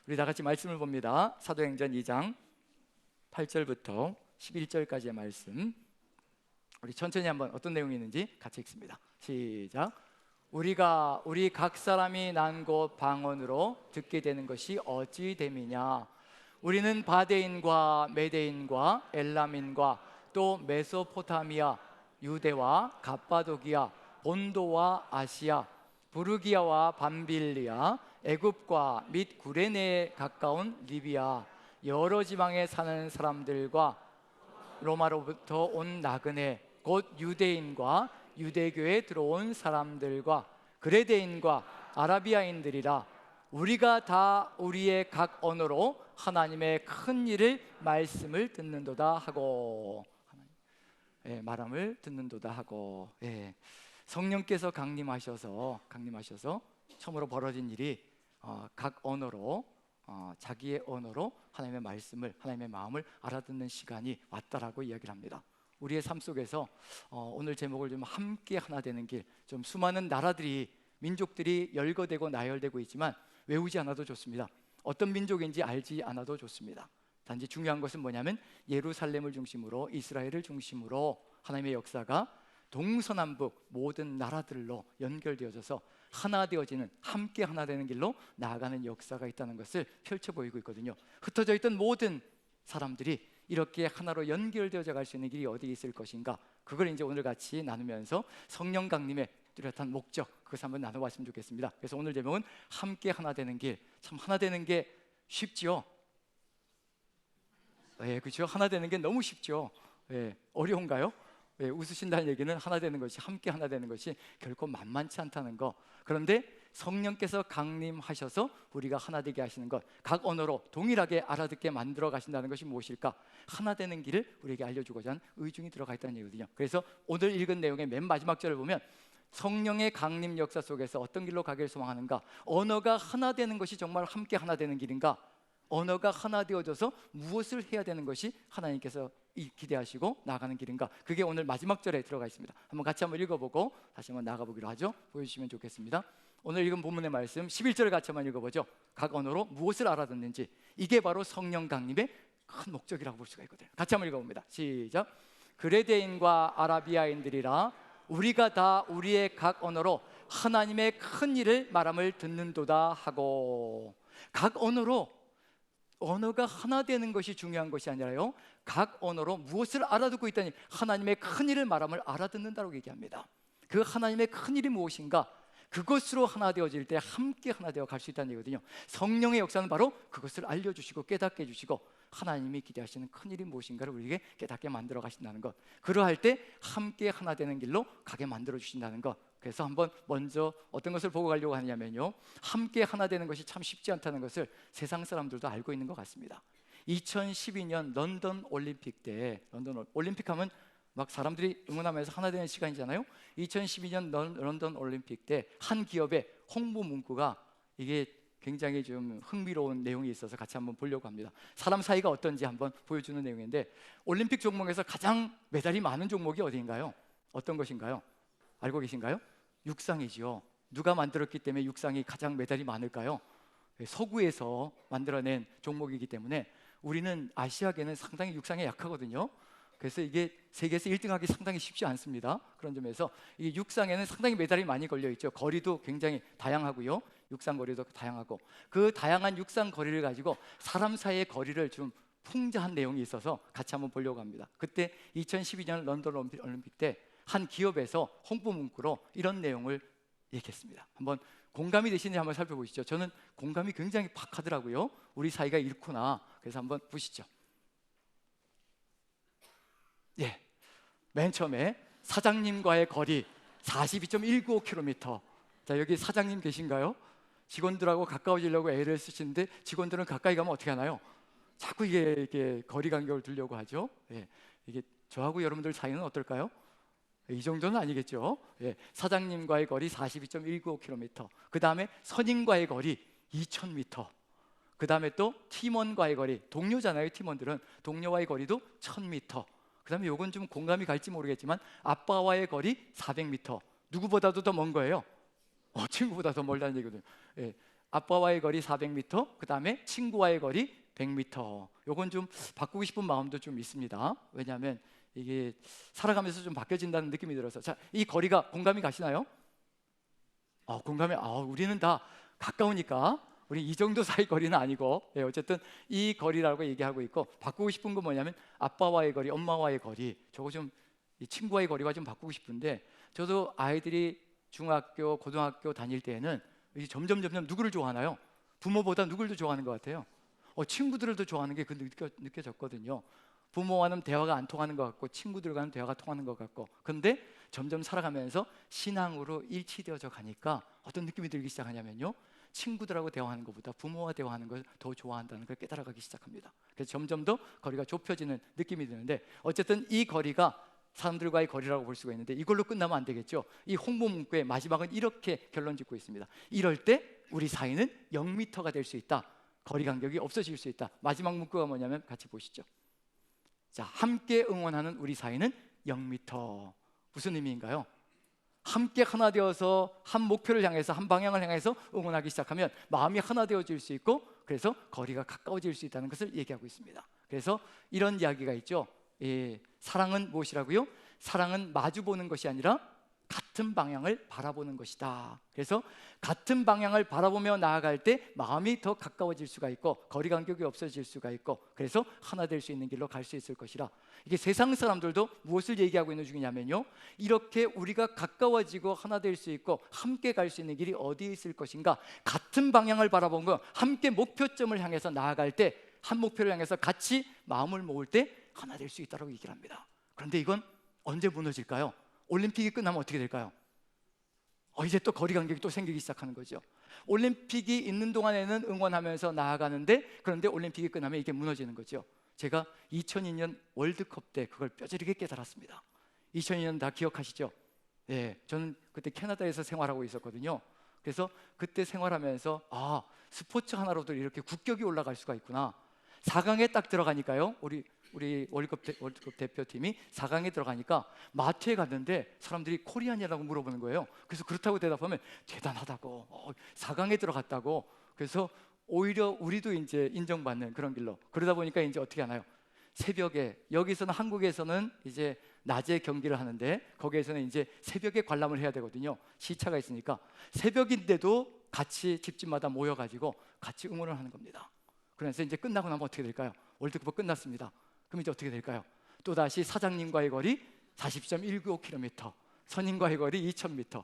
우리 다 같이 말씀을 봅니다. 사도행전 2장 8절부터 11절까지의 말씀. 우리 천천히 한번 어떤 내용이 있는지 같이 읽습니다. 시작. 우리 각 사람이 난 곳 방언으로 듣게 되는 것이 어찌 됨이냐. 우리는 바데인과 메데인과 엘람인과 또 메소포타미아, 유대와 갑바도기아, 본도와 아시아, 부르기아와 밤빌리아, 애굽과 및 구레네에 가까운 리비아, 여러 지방에 사는 사람들과 로마로부터 온 나그네, 곧 유대인과 유대교에 들어온 사람들과 그레데인과 아라비아인들이라. 우리가 다 우리의 각 언어로 하나님의 큰 일을 말씀을 듣는도다 하고, 말함을 듣는도다 하고. 성령께서 강림하셔서 처음으로 벌어진 일이 각 언어로, 자기의 언어로 하나님의 말씀을, 하나님의 마음을 알아듣는 시간이 왔다라고 이야기를 합니다. 우리의 삶 속에서 오늘 제목을 좀 함께 하나 되는 길, 좀 수많은 나라들이, 민족들이 열거되고 나열되고 있지만 외우지 않아도 좋습니다. 어떤 민족인지 알지 않아도 좋습니다. 단지 중요한 것은 뭐냐면 예루살렘을 중심으로, 이스라엘을 중심으로 하나님의 역사가 동서남북 모든 나라들로 연결되어져서 하나 되어지는, 함께 하나 되는 길로 나아가는 역사가 있다는 것을 펼쳐 보이고 있거든요. 흩어져 있던 모든 사람들이 이렇게 하나로 연결되어져 갈 수 있는 길이 어디 있을 것인가, 그걸 이제 오늘 같이 나누면서 성령 강림의 뚜렷한 목적, 그것을 한번 나눠봤으면 좋겠습니다. 그래서 오늘 제목은 함께 하나 되는 길. 참 하나 되는 게 쉽지요? 그렇죠. 하나 되는 게 너무 쉽죠. 어려운가요? 웃으신다는 얘기는 하나 되는 것이, 함께 하나 되는 것이 결코 만만치 않다는 거. 그런데 성령께서 강림하셔서 우리가 하나 되게 하시는 것, 각 언어로 동일하게 알아듣게 만들어 가신다는 것이 무엇일까? 하나 되는 길을 우리에게 알려주고자 하는 의중이 들어가 있다는 얘기거든요. 그래서 오늘 읽은 내용의 맨 마지막 절을 보면 성령의 강림 역사 속에서 어떤 길로 가기를 소망하는가? 언어가 하나 되는 것이 정말 함께 하나 되는 길인가? 언어가 하나 되어져서 무엇을 해야 되는 것이 하나님께서 기대하시고 나아가는 길인가? 그게 오늘 마지막 절에 들어가 있습니다. 한번 같이 한번 읽어보고 다시 한번 나가보기로 하죠. 보여주시면 좋겠습니다. 오늘 읽은 본문의 말씀 11절을 같이 한번 읽어보죠. 각 언어로 무엇을 알아듣는지, 이게 바로 성령 강림의 큰 목적이라고 볼 수가 있거든요. 같이 한번 읽어봅니다. 시작. 그레데인과 아라비아인들이라. 우리가 다 우리의 각 언어로 하나님의 큰 일을 말함을 듣는도다 하고. 각 언어로, 언어가 하나 되는 것이 중요한 것이 아니라요, 각 언어로 무엇을 알아듣고 있다니 하나님의 큰 일을 말함을 알아듣는다고 얘기합니다. 그 하나님의 큰 일이 무엇인가? 그것으로 하나 되어질 때 함께 하나 되어 갈 수 있다는 얘기거든요. 성령의 역사는 바로 그것을 알려주시고 깨닫게 해주시고 하나님이 기대하시는 큰 일이 무엇인가를 우리에게 깨닫게 만들어 가신다는 것, 그러할 때 함께 하나 되는 길로 가게 만들어 주신다는 것. 그래서 한번 먼저 어떤 것을 보고 가려고 하냐면요, 함께 하나 되는 것이 참 쉽지 않다는 것을 세상 사람들도 알고 있는 것 같습니다. 2012년 런던 올림픽 때, 런던 올림픽 하면 막 사람들이 응원하면서 하나 되는 시간이잖아요. 2012년 런던 올림픽 때 한 기업의 홍보 문구가, 이게 굉장히 좀 흥미로운 내용이 있어서 같이 한번 보려고 합니다. 사람 사이가 어떤지 한번 보여주는 내용인데, 올림픽 종목에서 가장 메달이 많은 종목이 어디인가요? 어떤 것인가요? 알고 계신가요? 육상이지요. 누가 만들었기 때문에 육상이 가장 메달이 많을까요? 서구에서 만들어낸 종목이기 때문에 우리는 아시아계는 상당히 육상에 약하거든요. 그래서 이게 세계에서 1등하기 상당히 쉽지 않습니다. 그런 점에서 이 육상에는 상당히 메달이 많이 걸려 있죠. 거리도 굉장히 다양하고요. 육상 거리도 다양하고, 그 다양한 육상 거리를 가지고 사람 사이의 거리를 좀 풍자한 내용이 있어서 같이 한번 보려고 합니다. 그때 2012년 런던 올림픽 때 한 기업에서 홍보 문구로 이런 내용을 얘기했습니다. 한번 공감이 되시는지 한번 살펴보시죠. 저는 공감이 굉장히 팍 하더라고요. 우리 사이가 이렇구나. 그래서 한번 보시죠. 맨 처음에 사장님과의 거리 42.195km. 자, 여기 사장님 계신가요? 직원들하고 가까워지려고 애를 쓰시는데 직원들은 가까이 가면 어떻게 하나요? 자꾸 이게 거리 간격을 두려고 하죠. 이게 저하고 여러분들 사이는 어떨까요? 이 정도는 아니겠죠. 사장님과의 거리 42.195km. 그 다음에 선임과의 거리 2000m. 그 다음에 또 팀원과의 거리, 동료잖아요. 팀원들은 동료와의 거리도 1000m. 그 다음에 요건 좀 공감이 갈지 모르겠지만 아빠와의 거리 400m. 누구보다도 더 먼 거예요. 친구보다 더 멀다는 얘기거든요. 아빠와의 거리 400m, 그 다음에 친구와의 거리 100m. 요건 좀 바꾸고 싶은 마음도 좀 있습니다. 왜냐하면 이게 살아가면서 좀 바뀌어진다는 느낌이 들어서. 자, 이 거리가 공감이 가시나요? 공감이. 우리는 다 가까우니까 우리 이 정도 사이 거리는 아니고, 어쨌든 이 거리라고 얘기하고 있고, 바꾸고 싶은 건 뭐냐면 아빠와의 거리, 엄마와의 거리, 저거 좀 이 친구와의 거리와 좀 바꾸고 싶은데, 저도 아이들이 중학교, 고등학교 다닐 때에는 이제 점점 누구를 좋아하나요? 부모보다 누구를 더 좋아하는 것 같아요? 친구들을 더 좋아하는 게 느껴졌거든요. 부모와는 대화가 안 통하는 것 같고 친구들과는 대화가 통하는 것 같고, 그런데 점점 살아가면서 신앙으로 일치되어져 가니까 어떤 느낌이 들기 시작하냐면요, 친구들하고 대화하는 것보다 부모와 대화하는 걸 더 좋아한다는 걸 깨달아가기 시작합니다. 그래서 점점 더 거리가 좁혀지는 느낌이 드는데, 어쨌든 이 거리가 사람들과의 거리라고 볼 수가 있는데, 이걸로 끝나면 안 되겠죠. 이 홍보 문구의 마지막은 이렇게 결론 짓고 있습니다. 이럴 때 우리 사이는 0m가 될 수 있다. 거리 간격이 없어질 수 있다. 마지막 문구가 뭐냐면 같이 보시죠. 자, 함께 응원하는 우리 사이는 0m. 무슨 의미인가요? 함께 하나 되어서 한 목표를 향해서, 한 방향을 향해서 응원하기 시작하면 마음이 하나 되어질 수 있고, 그래서 거리가 가까워질 수 있다는 것을 얘기하고 있습니다. 그래서 이런 이야기가 있죠. 사랑은 무엇이라고요? 사랑은 마주보는 것이 아니라 같은 방향을 바라보는 것이다. 그래서 같은 방향을 바라보며 나아갈 때 마음이 더 가까워질 수가 있고 거리 간격이 없어질 수가 있고, 그래서 하나 될 수 있는 길로 갈 수 있을 것이라. 이게 세상 사람들도 무엇을 얘기하고 있는 중이냐면요, 이렇게 우리가 가까워지고 하나 될 수 있고 함께 갈 수 있는 길이 어디에 있을 것인가, 같은 방향을 바라보고 함께 목표점을 향해서 나아갈 때, 한 목표를 향해서 같이 마음을 모을 때 하나 될 수 있다고 얘기를 합니다. 그런데 이건 언제 무너질까요? 올림픽이 끝나면 어떻게 될까요? 이제 또 거리 간격이 또 생기기 시작하는 거죠. 올림픽이 있는 동안에는 응원하면서 나아가는데, 그런데 올림픽이 끝나면 이게 무너지는 거죠. 제가 2002년 월드컵 때 그걸 뼈저리게 깨달았습니다. 2002년 다 기억하시죠? 저는 그때 캐나다에서 생활하고 있었거든요. 그래서 그때 생활하면서 스포츠 하나로도 이렇게 국격이 올라갈 수가 있구나. 4강에 딱 들어가니까요, 우리 월드컵 대표팀이 4강에 들어가니까 마트에 갔는데 사람들이 코리안이라고 물어보는 거예요. 그래서 그렇다고 대답하면 대단하다고, 4강에 들어갔다고. 그래서 오히려 우리도 이제 인정받는 그런 길로. 그러다 보니까 이제 어떻게 하나요? 새벽에, 여기서는 한국에서는 이제 낮에 경기를 하는데 거기에서는 이제 새벽에 관람을 해야 되거든요. 시차가 있으니까 새벽인데도 같이 집집마다 모여가지고 같이 응원을 하는 겁니다. 그래서 이제 끝나고 나면 어떻게 될까요? 월드컵 끝났습니다. 그럼 이제 어떻게 될까요? 또다시 사장님과의 거리 40.195km, 선임과의 거리 2000m.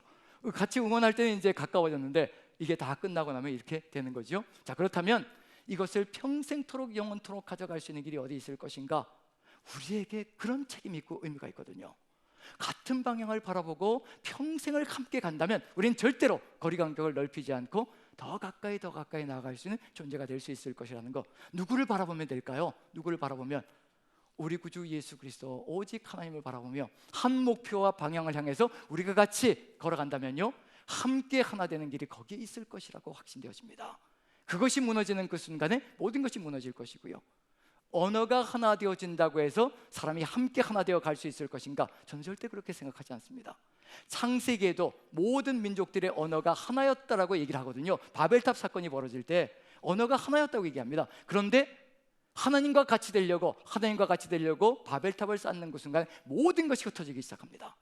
같이 응원할 때는 이제 가까워졌는데 이게 다 끝나고 나면 이렇게 되는 거죠. 자, 그렇다면 이것을 평생토록 영원토록 가져갈 수 있는 길이 어디 있을 것인가? 우리에게 그런 책임이 있고 의미가 있거든요. 같은 방향을 바라보고 평생을 함께 간다면 우리는 절대로 거리 간격을 넓히지 않고 더 가까이 나아갈 수 있는 존재가 될 수 있을 것이라는 거. 누구를 바라보면 될까요? 누구를 바라보면 우리 구주 예수 그리스도, 오직 하나님을 바라보며 한 목표와 방향을 향해서 우리가 같이 걸어간다면요, 함께 하나 되는 길이 거기에 있을 것이라고 확신되어집니다. 그것이 무너지는 그 순간에 모든 것이 무너질 것이고요. 언어가 하나 되어진다고 해서 사람이 함께 하나 되어 갈 수 있을 것인가? 저는 절대 그렇게 생각하지 않습니다. 창세기에도 모든 민족들의 언어가 하나였다라고 얘기를 하거든요. 바벨탑 사건이 벌어질 때 언어가 하나였다고 얘기합니다. 그런데 하나님과 같이 되려고 바벨탑을 쌓는 그 순간 모든 것이 흩어지기 시작합니다.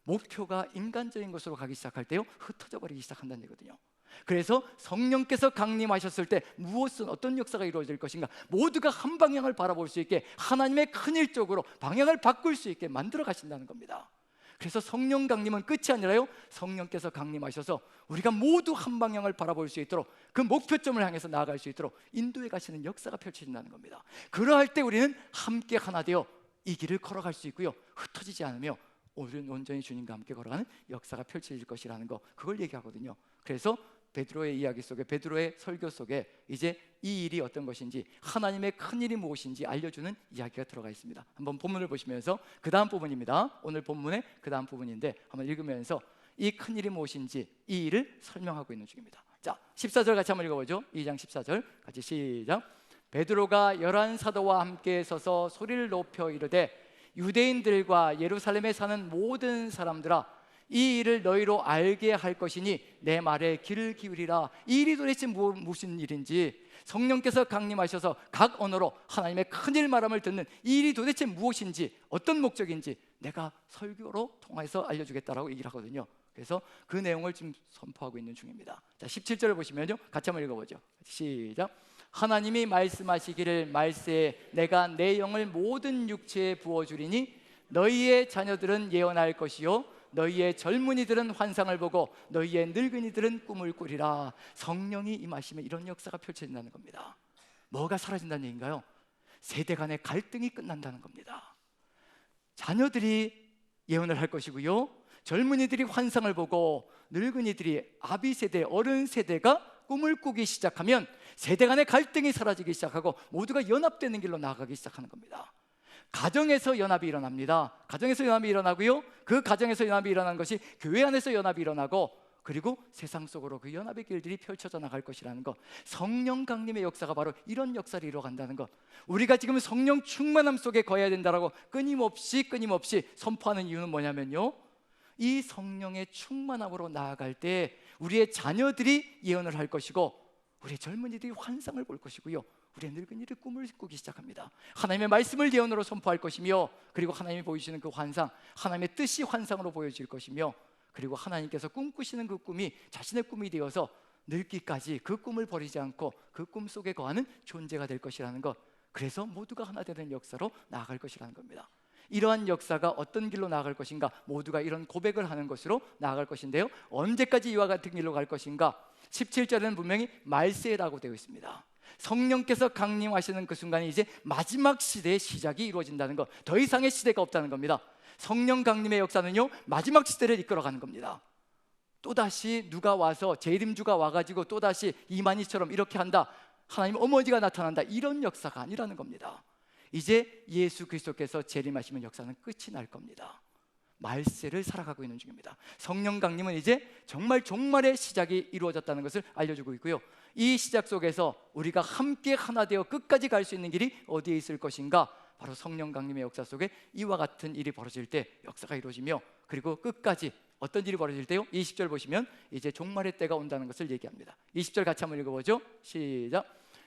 목표가 인간적인 것으로 가기 시작할 때요, 흩어져 버리기 시작한다는 얘기거든요. 그래서 성령께서 강림하셨을 때 무엇은 어떤 역사가 이루어질 것인가, 모두가 한 방향을 바라볼 수 있게 하나님의 큰 일적으로 방향을 바꿀 수 있게 만들어 가신다는 겁니다. 그래서 성령 강림은 끝이 아니라요, 성령께서 강림하셔서 우리가 모두 한 방향을 바라볼 수 있도록, 그 목표점을 향해서 나아갈 수 있도록 인도해 가시는 역사가 펼쳐진다는 겁니다. 그러할 때 우리는 함께 하나 되어 이 길을 걸어갈 수 있고요, 흩어지지 않으며 우리는 온전히 주님과 함께 걸어가는 역사가 펼쳐질 것이라는 거, 그걸 얘기하거든요. 그래서 베드로의 이야기 속에, 베드로의 설교 속에 이제 이 일이 어떤 것인지, 하나님의 큰 일이 무엇인지 알려주는 이야기가 들어가 있습니다. 한번 본문을 보시면서, 그 다음 부분입니다. 오늘 본문의 그 다음 부분인데 한번 읽으면서 이 큰 일이 무엇인지, 이 일을 설명하고 있는 중입니다. 자, 14절 같이 한번 읽어보죠. 2장 14절 같이 시작. 베드로가 11 사도와 함께 서서 소리를 높여 이르되 유대인들과 예루살렘에 사는 모든 사람들아, 이 일을 너희로 알게 할 것이니 내 말에 귀를 기울이라. 이 일이 도대체 무슨 일인지, 성령께서 강림하셔서 각 언어로 하나님의 큰일 말함을 듣는 이 일이 도대체 무엇인지, 어떤 목적인지 내가 설교로 통해서 알려주겠다라고 얘기를 하거든요. 그래서 그 내용을 지금 선포하고 있는 중입니다. 자, 17절을 보시면요, 같이 한번 읽어보죠. 시작. 하나님이 말씀하시기를 말세에 내가 내 영을 모든 육체에 부어주리니 너희의 자녀들은 예언할 것이요 너희의 젊은이들은 환상을 보고 너희의 늙은이들은 꿈을 꾸리라. 성령이 임하시면 이런 역사가 펼쳐진다는 겁니다. 뭐가 사라진다는 얘기인가요? 세대 간의 갈등이 끝난다는 겁니다. 자녀들이 예언을 할 것이고요, 젊은이들이 환상을 보고 늙은이들이, 아비 세대, 어른 세대가 꿈을 꾸기 시작하면 세대 간의 갈등이 사라지기 시작하고 모두가 연합되는 길로 나아가기 시작하는 겁니다. 가정에서 연합이 일어납니다. 가정에서 연합이 일어나고요, 그 가정에서 연합이 일어나는 것이 교회 안에서 연합이 일어나고, 그리고 세상 속으로 그 연합의 길들이 펼쳐져 나갈 것이라는 것, 성령 강림의 역사가 바로 이런 역사를 이루어간다는 것, 우리가 지금 성령 충만함 속에 거해야 된다라고 끊임없이 선포하는 이유는 뭐냐면요, 이 성령의 충만함으로 나아갈 때 우리의 자녀들이 예언을 할 것이고, 우리의 젊은이들이 환상을 볼 것이고요, 우리의 늙은이들이 꿈을 꾸기 시작합니다. 하나님의 말씀을 예언으로 선포할 것이며, 그리고 하나님이 보이시는 그 환상, 하나님의 뜻이 환상으로 보여질 것이며, 그리고 하나님께서 꿈꾸시는 그 꿈이 자신의 꿈이 되어서 늙기까지 그 꿈을 버리지 않고 그 꿈 속에 거하는 존재가 될 것이라는 것, 그래서 모두가 하나 되는 역사로 나아갈 것이라는 겁니다. 이러한 역사가 어떤 길로 나아갈 것인가, 모두가 이런 고백을 하는 것으로 나아갈 것인데요, 언제까지 이와 같은 길로 갈 것인가? 17절에는 분명히 말세라고 되어 있습니다. 성령께서 강림하시는 그 순간이 이제 마지막 시대의 시작이 이루어진다는 것, 더 이상의 시대가 없다는 겁니다. 성령 강림의 역사는요, 마지막 시대를 이끌어가는 겁니다. 또다시 누가 와서, 재림주가 와가지고 또다시 이만희처럼 이렇게 한다, 하나님 어머니가 나타난다, 이런 역사가 아니라는 겁니다. 이제 예수 그리스도께서 재림하시면 역사는 끝이 날 겁니다. 말세를 살아가고 있는 중입니다. 성령 강림은 이제 정말 종말의 시작이 이루어졌다는 것을 알려주고 있고요, 이 시작 속에서 우리가 함께 하나 되어 끝까지 갈 수 있는 길이 어디에 있을 것인가? 바로 성령 강림의 역사 속에 이와 같은 일이 벌어질 때 역사가 이루어지며, 그리고 끝까지 어떤 일이 벌어질 때요? 20절 보시면 이제 종말의 때가 온다는 것을 얘기합니다. 20절 같이 한번 읽어보죠. 시작.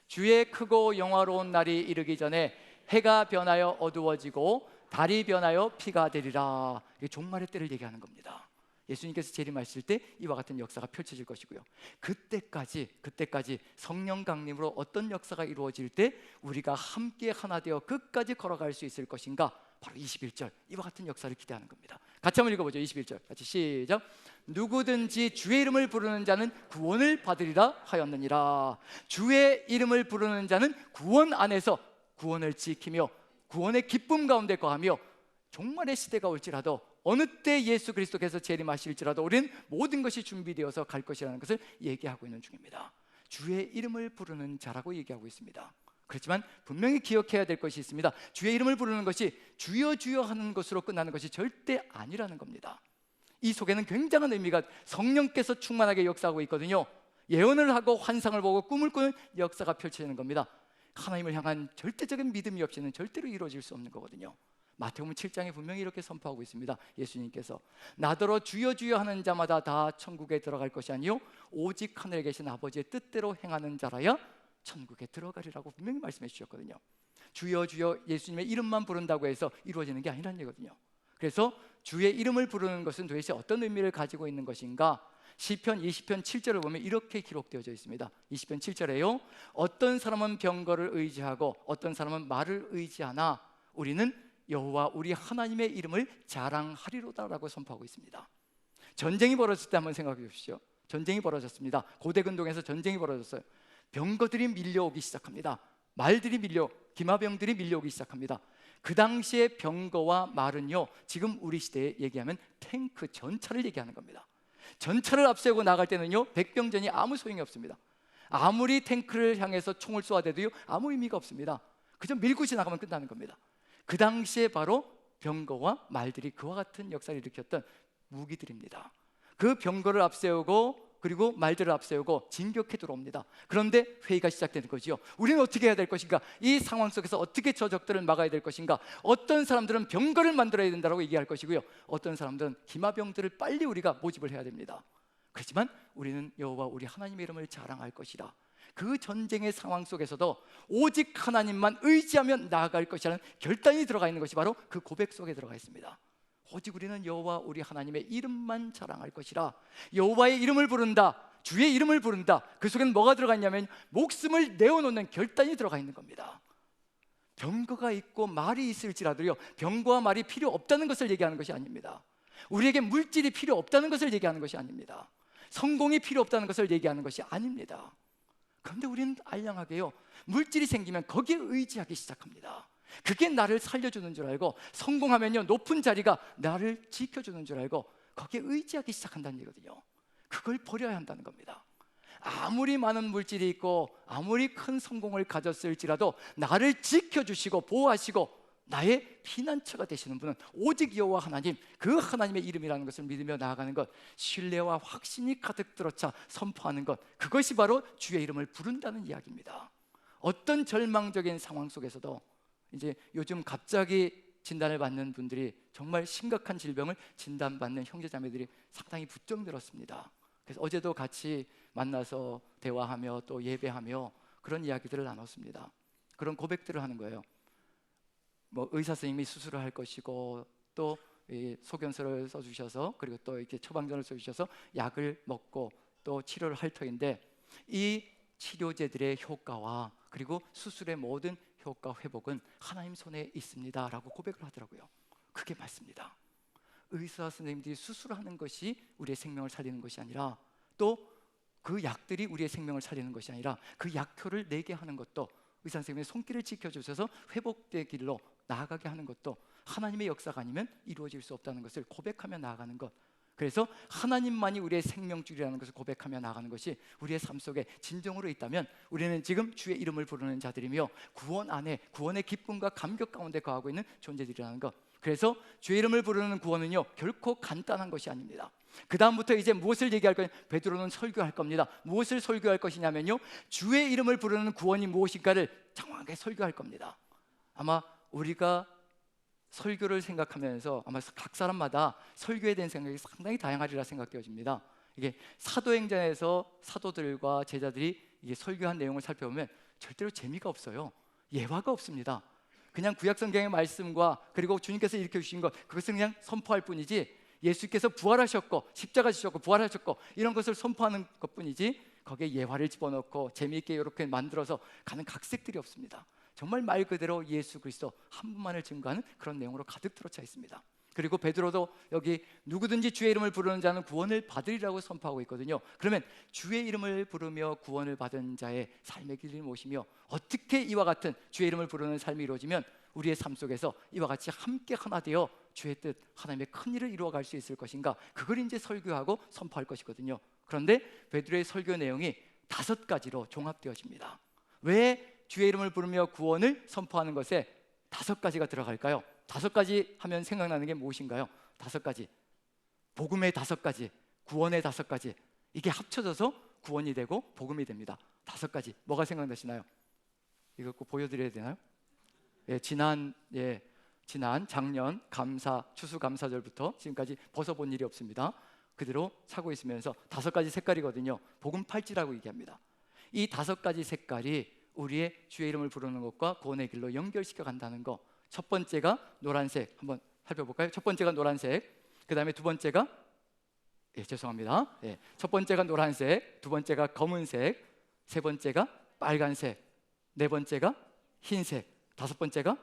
주의 크고 영화로운 날이 이르기 전에 해가 변하여 어두워지고 달이 변하여 피가 되리라. 이게 종말의 때를 얘기하는 겁니다. 예수님께서 재림하실 때 이와 같은 역사가 펼쳐질 것이고요, 그때까지 성령 강림으로 어떤 역사가 이루어질 때 우리가 함께 하나 되어 끝까지 걸어갈 수 있을 것인가? 바로 21절, 이와 같은 역사를 기대하는 겁니다. 같이 한번 읽어보죠. 21절 같이 시작. 누구든지 주의 이름을 부르는 자는 구원을 받으리라 하였느니라. 주의 이름을 부르는 자는 구원 안에서 구원을 지키며 구원의 기쁨 가운데 거하며, 종말의 시대가 올지라도, 어느 때 예수 그리스도께서 재림하실지라도 우리는 모든 것이 준비되어서 갈 것이라는 것을 얘기하고 있는 중입니다. 주의 이름을 부르는 자라고 얘기하고 있습니다. 그렇지만 분명히 기억해야 될 것이 있습니다. 주의 이름을 부르는 것이 주여 주여 하는 것으로 끝나는 것이 절대 아니라는 겁니다. 이 속에는 굉장한 의미가, 성령께서 충만하게 역사하고 있거든요. 예언을 하고 환상을 보고 꿈을 꾸는 역사가 펼쳐지는 겁니다. 하나님을 향한 절대적인 믿음이 없이는 절대로 이루어질 수 없는 거거든요. 마태복음 7장에 분명히 이렇게 선포하고 있습니다. 예수님께서 나더러 주여 주여 하는 자마다 다 천국에 들어갈 것이 아니요 오직 하늘에 계신 아버지의 뜻대로 행하는 자라야 천국에 들어가리라고 분명히 말씀해 주셨거든요. 주여 주여 예수님의 이름만 부른다고 해서 이루어지는 게 아니라는 얘기거든요. 그래서 주의 이름을 부르는 것은 도대체 어떤 의미를 가지고 있는 것인가? 시편 20편 7절을 보면 이렇게 기록되어져 있습니다. 20편 7절에요, 어떤 사람은 병거를 의지하고 어떤 사람은 말을 의지하나 우리는 여호와 우리 하나님의 이름을 자랑하리로다라고 선포하고 있습니다. 전쟁이 벌어졌을 때 한번 생각해 보십시오. 전쟁이 벌어졌습니다. 고대 근동에서 전쟁이 벌어졌어요. 병거들이 밀려오기 시작합니다. 말들이 기마병들이 밀려오기 시작합니다. 그 당시에 병거와 말은요, 지금 우리 시대에 얘기하면 탱크, 전차를 얘기하는 겁니다. 전차를 앞세우고 나갈 때는요, 백병전이 아무 소용이 없습니다. 아무리 탱크를 향해서 총을 쏘아대도요 아무 의미가 없습니다. 그저 밀고 지나가면 끝나는 겁니다. 그 당시에 바로 병거와 말들이 그와 같은 역사를 일으켰던 무기들입니다. 그 병거를 앞세우고 그리고 말들을 앞세우고 진격해 들어옵니다. 그런데 회의가 시작되는 거죠. 우리는 어떻게 해야 될 것인가? 이 상황 속에서 어떻게 저 적들을 막아야 될 것인가? 어떤 사람들은 병거를 만들어야 된다고 얘기할 것이고요, 어떤 사람들은 기마병들을 빨리 우리가 모집을 해야 됩니다. 그렇지만 우리는 여호와 우리 하나님의 이름을 자랑할 것이라. 그 전쟁의 상황 속에서도 오직 하나님만 의지하며 나아갈 것이라는 결단이 들어가 있는 것이 바로 그 고백 속에 들어가 있습니다. 오직 우리는 여호와 우리 하나님의 이름만 자랑할 것이라. 여호와의 이름을 부른다, 주의 이름을 부른다. 그 속에는 뭐가 들어가 있냐면 목숨을 내어놓는 결단이 들어가 있는 겁니다. 병거가 있고 말이 있을지라도요, 병거와 말이 필요 없다는 것을 얘기하는 것이 아닙니다. 우리에게 물질이 필요 없다는 것을 얘기하는 것이 아닙니다. 성공이 필요 없다는 것을 얘기하는 것이 아닙니다. 그런데 우리는 알량하게요, 물질이 생기면 거기에 의지하기 시작합니다. 그게 나를 살려주는 줄 알고, 성공하면요 높은 자리가 나를 지켜주는 줄 알고 거기에 의지하기 시작한다는 얘기거든요. 그걸 버려야 한다는 겁니다. 아무리 많은 물질이 있고 아무리 큰 성공을 가졌을지라도 나를 지켜주시고 보호하시고 나의 피난처가 되시는 분은 오직 여호와 하나님, 그 하나님의 이름이라는 것을 믿으며 나아가는 것, 신뢰와 확신이 가득 들어차 선포하는 것, 그것이 바로 주의 이름을 부른다는 이야기입니다. 어떤 절망적인 상황 속에서도 이제 요즘 갑자기 진단을 받는 분들이, 정말 심각한 질병을 진단받는 형제자매들이 상당히 부쩍 늘었습니다. 그래서 어제도 같이 만나서 대화하며 또 예배하며 그런 이야기들을 나눴습니다. 그런 고백들을 하는 거예요. 뭐 의사 선생님이 수술을 할 것이고, 또 소견서를 써주셔서, 그리고 또 이렇게 처방전을 써주셔서 약을 먹고 또 치료를 할 터인데, 이 치료제들의 효과와 그리고 수술의 모든 효과 회복은 하나님 손에 있습니다 라고 고백을 하더라고요. 그게 맞습니다. 의사 선생님들이 수술하는 것이 우리의 생명을 살리는 것이 아니라, 또 그 약들이 우리의 생명을 살리는 것이 아니라 그 약효를 내게 하는 것도, 의사 선생님의 손길을 지켜주셔서 회복의 길로 나아가게 하는 것도 하나님의 역사가 아니면 이루어질 수 없다는 것을 고백하며 나아가는 것, 그래서 하나님만이 우리의 생명줄이라는 것을 고백하며 나아가는 것이 우리의 삶 속에 진정으로 있다면, 우리는 지금 주의 이름을 부르는 자들이며 구원 안에, 구원의 기쁨과 감격 가운데 거하고 있는 존재들이라는 것. 그래서 주의 이름을 부르는 구원은요 결코 간단한 것이 아닙니다. 그 다음부터 이제 무엇을 얘기할 거냐? 베드로는 설교할 겁니다. 무엇을 설교할 것이냐면요, 주의 이름을 부르는 구원이 무엇인가를 정확하게 설교할 겁니다. 아마 우리가 설교를 생각하면서 아마 각 사람마다 설교에 대한 생각이 상당히 다양하리라 생각되어집니다. 이게 사도행전에서 사도들과 제자들이 이게 설교한 내용을 살펴보면 절대로 재미가 없어요. 예화가 없습니다. 그냥 구약성경의 말씀과 그리고 주님께서 일으켜 주신 것, 그것을 그냥 선포할 뿐이지, 예수께서 부활하셨고 십자가 지셨고 부활하셨고 이런 것을 선포하는 것뿐이지, 거기에 예화를 집어넣고 재미있게 이렇게 만들어서 가는 각색들이 없습니다. 정말 말 그대로 예수 그리스도 한 분만을 증거하는 그런 내용으로 가득 들어차 있습니다. 그리고 베드로도 여기 누구든지 주의 이름을 부르는 자는 구원을 받으리라고 선포하고 있거든요. 그러면 주의 이름을 부르며 구원을 받은 자의 삶의 길을 모시며 어떻게 이와 같은 주의 이름을 부르는 삶이 이루어지면 우리의 삶 속에서 이와 같이 함께 하나 되어 주의 뜻, 하나님의 큰 일을 이루어갈 수 있을 것인가, 그걸 이제 설교하고 선포할 것이거든요. 그런데 베드로의 설교 내용이 5가지로 종합되어집니다. 왜 주의 이름을 부르며 구원을 선포하는 것에 5가지가 들어갈까요? 5가지 하면 생각나는 게 무엇인가요? 5가지, 복음의 5가지, 구원의 5가지, 이게 합쳐져서 구원이 되고 복음이 됩니다. 5가지, 뭐가 생각나시나요? 이거 꼭 보여드려야 되나요? 지난 작년 감사 추수감사절부터 지금까지 벗어본 일이 없습니다. 그대로 차고 있으면서 5가지 색깔이거든요. 복음 팔찌라고 얘기합니다. 이 5가지 색깔이 우리의 주의 이름을 부르는 것과 구원의 길로 연결시켜 간다는 거. 첫 번째가 노란색, 한번 살펴볼까요? 첫 번째가 노란색, 그 다음에 두 번째가 죄송합니다. 첫 번째가 노란색, 두 번째가 검은색, 세 번째가 빨간색, 네 번째가 흰색, 5번째가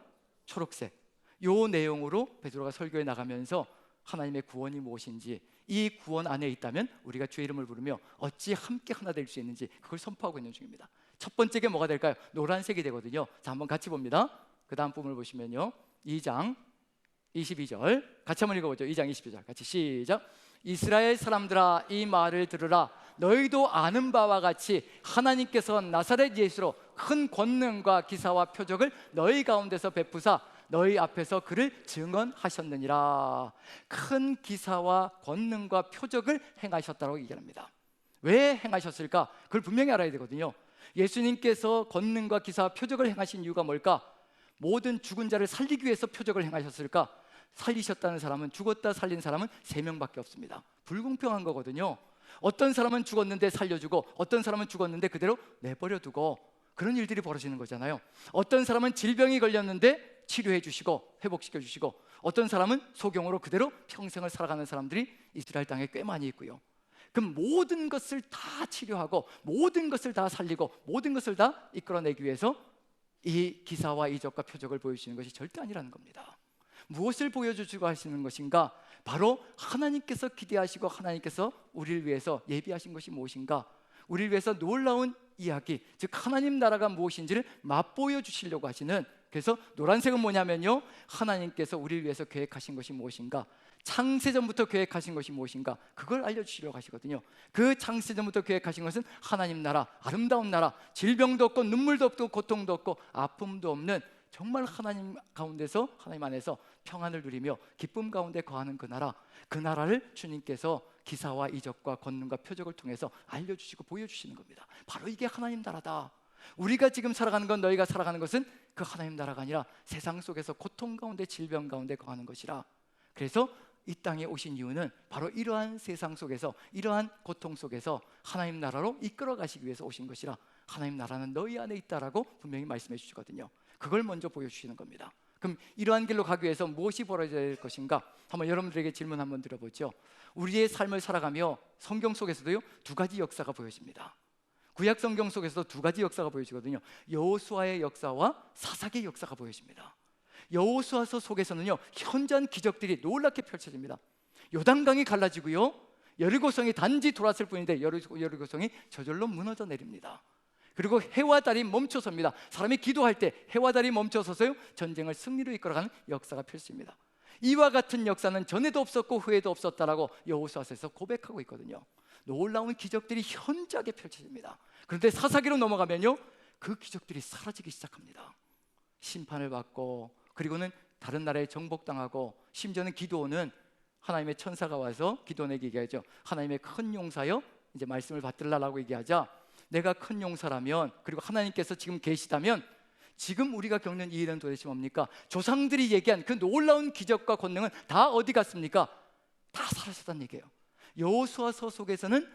초록색. 요 내용으로 베드로가 설교에 나가면서 하나님의 구원이 무엇인지, 이 구원 안에 있다면 우리가 주의 이름을 부르며 어찌 함께 하나 될 수 있는지, 그걸 선포하고 있는 중입니다. 첫 번째가 뭐가 될까요? 노란색이 되거든요. 자, 한번 같이 봅니다. 그 다음 부분을 보시면요, 2장 22절 같이 한번 읽어보죠. 2장 22절 같이 시작. 이스라엘 사람들아, 이 말을 들으라. 너희도 아는 바와 같이 하나님께서 나사렛 예수로 큰 권능과 기사와 표적을 너희 가운데서 베푸사 너희 앞에서 그를 증언하셨느니라. 큰 기사와 권능과 표적을 행하셨다고 얘기합니다. 왜 행하셨을까? 그걸 분명히 알아야 되거든요. 예수님께서 권능과 기사와 표적을 행하신 이유가 뭘까? 모든 죽은 자를 살리기 위해서 표적을 행하셨을까? 살리셨다는 사람은, 죽었다 살린 사람은 3명밖에 없습니다. 불공평한 거거든요. 어떤 사람은 죽었는데 살려주고, 어떤 사람은 죽었는데 그대로 내버려두고, 그런 일들이 벌어지는 거잖아요. 어떤 사람은 질병이 걸렸는데 치료해 주시고 회복시켜 주시고, 어떤 사람은 소경으로 그대로 평생을 살아가는 사람들이 이스라엘 땅에 꽤 많이 있고요. 그럼 모든 것을 다 치료하고 모든 것을 다 살리고 모든 것을 다 이끌어내기 위해서 이 기사와 이적과 표적을 보여주시는 것이 절대 아니라는 겁니다. 무엇을 보여주시고 하시는 것인가? 바로 하나님께서 기대하시고 하나님께서 우리를 위해서 예비하신 것이 무엇인가? 우리를 위해서 놀라운 이야기, 즉 하나님 나라가 무엇인지를 맛보여 주시려고 하시는, 그래서 노란색은 뭐냐면요, 하나님께서 우리를 위해서 계획하신 것이 무엇인가, 창세전부터 계획하신 것이 무엇인가, 그걸 알려주시려고 하시거든요. 그 창세전부터 계획하신 것은 하나님 나라, 아름다운 나라, 질병도 없고 눈물도 없고 고통도 없고 아픔도 없는, 정말 하나님 가운데서, 하나님 안에서 평안을 누리며 기쁨 가운데 거하는 그 나라, 그 나라를 주님께서 기사와 이적과 권능과 표적을 통해서 알려주시고 보여주시는 겁니다. 바로 이게 하나님 나라다. 우리가 지금 살아가는 건, 너희가 살아가는 것은 그 하나님 나라가 아니라 세상 속에서 고통 가운데 질병 가운데 거하는 것이라. 그래서 이 땅에 오신 이유는 바로 이러한 세상 속에서, 이러한 고통 속에서 하나님 나라로 이끌어 가시기 위해서 오신 것이라. 하나님 나라는 너희 안에 있다라고 분명히 말씀해 주시거든요. 그걸 먼저 보여주시는 겁니다. 그럼 이러한 길로 가기 위해서 무엇이 벌어져야 될 것인가? 한번 여러분들에게 질문 한번 드려보죠. 우리의 삶을 살아가며 성경 속에서도요, 2가지 역사가 보여집니다. 구약 성경 속에서도 2가지 역사가 보여지거든요. 여호수아의 역사와 사사기의 역사가 보여집니다. 여호수아서 속에서는요, 현저한 기적들이 놀랍게 펼쳐집니다. 요단강이 갈라지고요, 여리고성이 단지 돌았을 뿐인데 여리고성이 저절로 무너져 내립니다. 그리고 해와 달이 멈춰섭니다. 사람이 기도할 때 해와 달이 멈춰서서요, 전쟁을 승리로 이끌어가는 역사가 펼쳐집니다. 이와 같은 역사는 전에도 없었고 후에도 없었다라고 여호수아서에서 고백하고 있거든요. 놀라운 기적들이 현저하게 펼쳐집니다. 그런데 사사기로 넘어가면요, 그 기적들이 사라지기 시작합니다. 심판을 받고, 그리고는 다른 나라에 정복당하고, 심지어는 기드온은 하나님의 천사가 와서 기드온에게 얘기하죠. 하나님의 큰 용사여, 이제 말씀을 받들라라고 얘기하자, 내가 큰 용사라면, 그리고 하나님께서 지금 계시다면 지금 우리가 겪는 이 일은 도대체 뭡니까? 조상들이 얘기한 그 놀라운 기적과 권능은 다 어디 갔습니까? 다 사라졌다는 얘기예요. 여호수아서 속에서는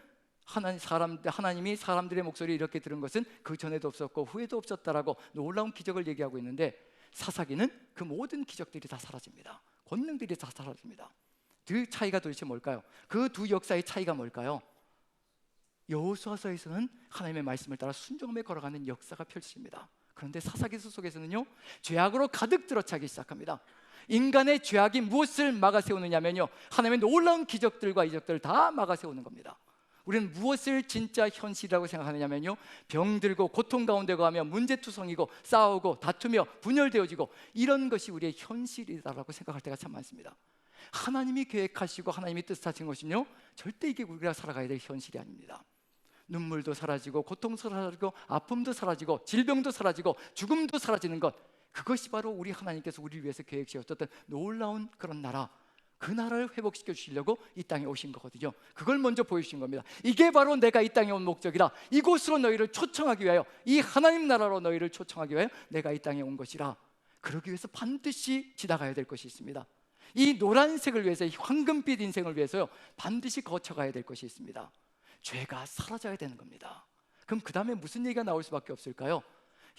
하나님이 사람들의 목소리를 이렇게 들은 것은 그 전에도 없었고 후에도 없었다라고 놀라운 기적을 얘기하고 있는데, 사사기는 그 모든 기적들이 다 사라집니다. 권능들이 다 사라집니다. 그 차이가 도대체 뭘까요? 그 2 역사의 차이가 뭘까요? 여호수아서에서는 하나님의 말씀을 따라 순종함에 걸어가는 역사가 펼쳐집니다. 그런데 사사기서 속에서는요, 죄악으로 가득 들어차기 시작합니다. 인간의 죄악이 무엇을 막아세우느냐면요, 하나님의 놀라운 기적들과 이적들을 다 막아세우는 겁니다. 우리는 무엇을 진짜 현실이라고 생각하느냐면요, 병들고 고통 가운데 거하며 문제투성이고 싸우고 다투며 분열되어지고, 이런 것이 우리의 현실이다라고 생각할 때가 참 많습니다. 하나님이 계획하시고 하나님이 뜻하신 것은요, 절대 이게 우리가 살아가야 될 현실이 아닙니다. 눈물도 사라지고 고통도 사라지고 아픔도 사라지고 질병도 사라지고 죽음도 사라지는 것, 그것이 바로 우리 하나님께서 우리를 위해서 계획지었던 놀라운 그런 나라, 그 나라를 회복시켜 주시려고 이 땅에 오신 거거든요. 그걸 먼저 보여주신 겁니다. 이게 바로 내가 이 땅에 온 목적이라. 이곳으로 너희를 초청하기 위하여, 이 하나님 나라로 너희를 초청하기 위하여 내가 이 땅에 온 것이라. 그러기 위해서 반드시 지나가야 될 것이 있습니다. 이 노란색을 위해서, 이 황금빛 인생을 위해서요, 반드시 거쳐가야 될 것이 있습니다. 죄가 사라져야 되는 겁니다. 그럼 그 다음에 무슨 얘기가 나올 수밖에 없을까요?